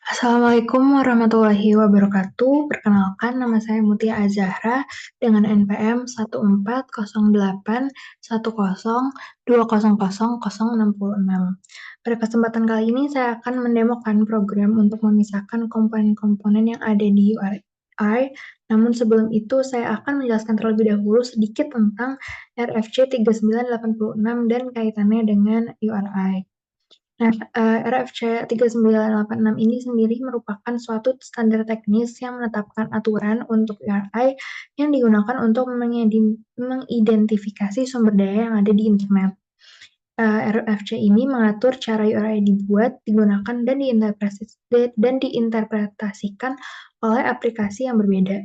Assalamualaikum warahmatullahi wabarakatuh. Perkenalkan, nama saya Mutia Azahra dengan NPM 1408102002066. Pada kesempatan kali ini saya akan mendemokan program untuk memisahkan komponen-komponen yang ada di URI. Namun sebelum itu saya akan menjelaskan terlebih dahulu sedikit tentang RFC 3986 dan kaitannya dengan URI. Nah, RFC 3986 ini sendiri merupakan suatu standar teknis yang menetapkan aturan untuk URI yang digunakan untuk mengidentifikasi sumber daya yang ada di internet. RFC ini mengatur cara URI dibuat, digunakan, dan diinterpretasikan oleh aplikasi yang berbeda.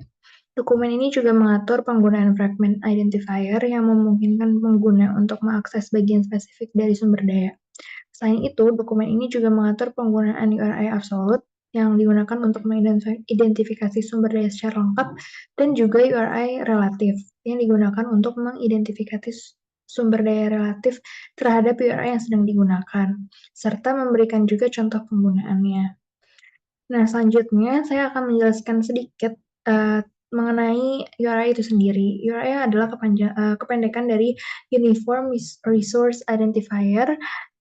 Dokumen ini juga mengatur penggunaan fragment identifier yang memungkinkan pengguna untuk mengakses bagian spesifik dari sumber daya. Selain itu, dokumen ini juga mengatur penggunaan URI absolut yang digunakan untuk mengidentifikasi sumber daya secara lengkap dan juga URI relatif yang digunakan untuk mengidentifikasi sumber daya relatif terhadap URI yang sedang digunakan, serta memberikan juga contoh penggunaannya. Nah, selanjutnya saya akan menjelaskan sedikit mengenai URI itu sendiri. URI adalah kependekan dari Uniform Resource Identifier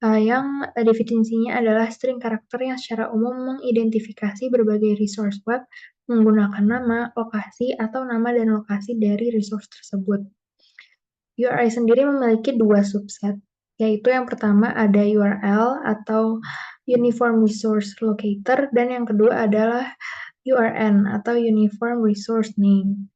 yang definisinya adalah string karakter yang secara umum mengidentifikasi berbagai resource web menggunakan nama, lokasi, atau nama dan lokasi dari resource tersebut. URI sendiri memiliki dua subset, yaitu yang pertama ada URL atau Uniform Resource Locator, dan yang kedua adalah URN atau Uniform Resource Name.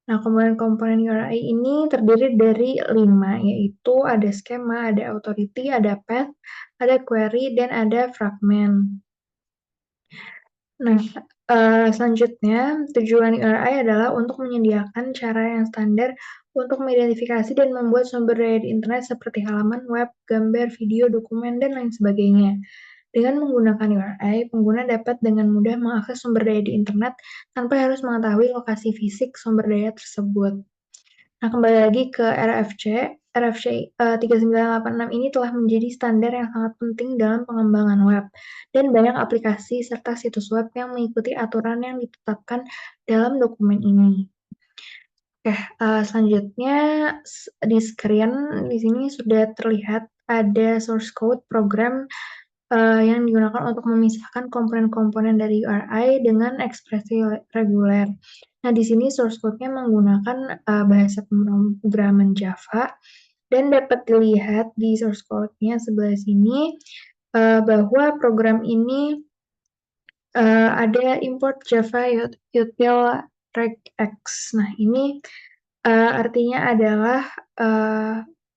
Nah, komponen-komponen URI ini terdiri dari 5, yaitu ada skema, ada authority, ada path, ada query, dan ada fragment. Nah, selanjutnya tujuan URI adalah untuk menyediakan cara yang standar untuk mengidentifikasi dan membuat sumber daya di internet seperti halaman web, gambar, video, dokumen, dan lain sebagainya. Dengan menggunakan URI, pengguna dapat dengan mudah mengakses sumber daya di internet tanpa harus mengetahui lokasi fisik sumber daya tersebut. Nah, kembali lagi ke RFC. RFC 3986 ini telah menjadi standar yang sangat penting dalam pengembangan web, dan banyak aplikasi serta situs web yang mengikuti aturan yang ditetapkan dalam dokumen ini. Oke, selanjutnya di screen di sini sudah terlihat ada source code program yang digunakan untuk memisahkan komponen-komponen dari URI dengan ekspresi reguler. Nah, di sini source code-nya menggunakan bahasa pemrograman Java, dan dapat dilihat di source code-nya sebelah sini bahwa program ini ada import Java util regex. Nah, ini artinya adalah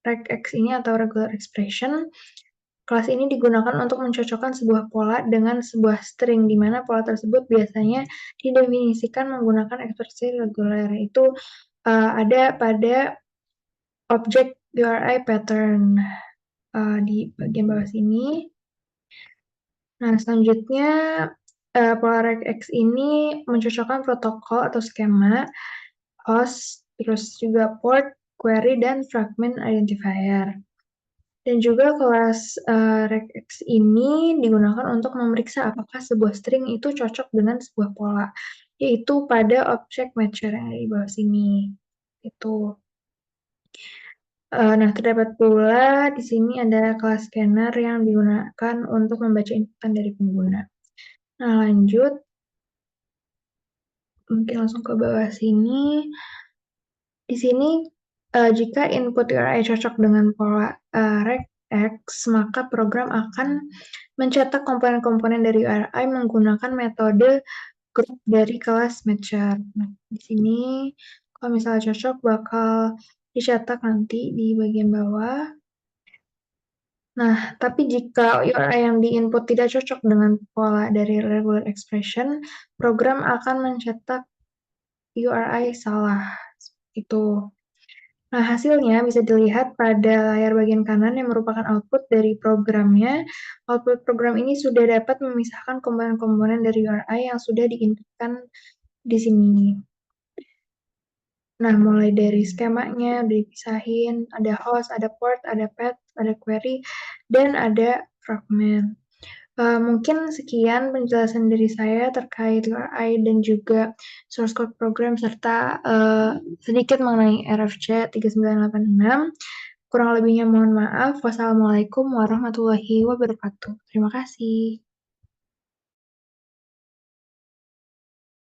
regex ini atau regular expression. Kelas ini digunakan untuk mencocokkan sebuah pola dengan sebuah string, di mana pola tersebut biasanya didefinisikan menggunakan ekspresi reguler, yaitu ada pada objek URI pattern di bagian bawah sini. Nah, selanjutnya pola regex ini mencocokkan protokol atau skema, host, terus juga port, query, dan fragment identifier. Dan juga kelas regex ini digunakan untuk memeriksa apakah sebuah string itu cocok dengan sebuah pola, yaitu pada objek matcher yang ada di bawah sini. Itu. Nah, terdapat pula di sini ada kelas scanner yang digunakan untuk membaca inputan dari pengguna. Nah, lanjut. Mungkin langsung ke bawah sini. Di sini, jika input URI cocok dengan pola regex, maka program akan mencetak komponen-komponen dari URI menggunakan metode group dari kelas matcher. Nah, di sini kalau misalnya cocok bakal dicetak nanti di bagian bawah. Nah, tapi jika URI yang di-input tidak cocok dengan pola dari regular expression, program akan mencetak URI salah. Itu. Nah, hasilnya bisa dilihat pada layar bagian kanan yang merupakan output dari programnya. Output program ini sudah dapat memisahkan komponen-komponen dari URI yang sudah diinputkan di sini. Nah, mulai dari skemanya udah dipisahin, ada host, ada port, ada path, ada query, dan ada fragment. Mungkin sekian penjelasan dari saya terkait URI dan juga source code program serta sedikit mengenai RFC 3986. Kurang lebihnya mohon maaf. Wassalamualaikum warahmatullahi wabarakatuh. Terima kasih.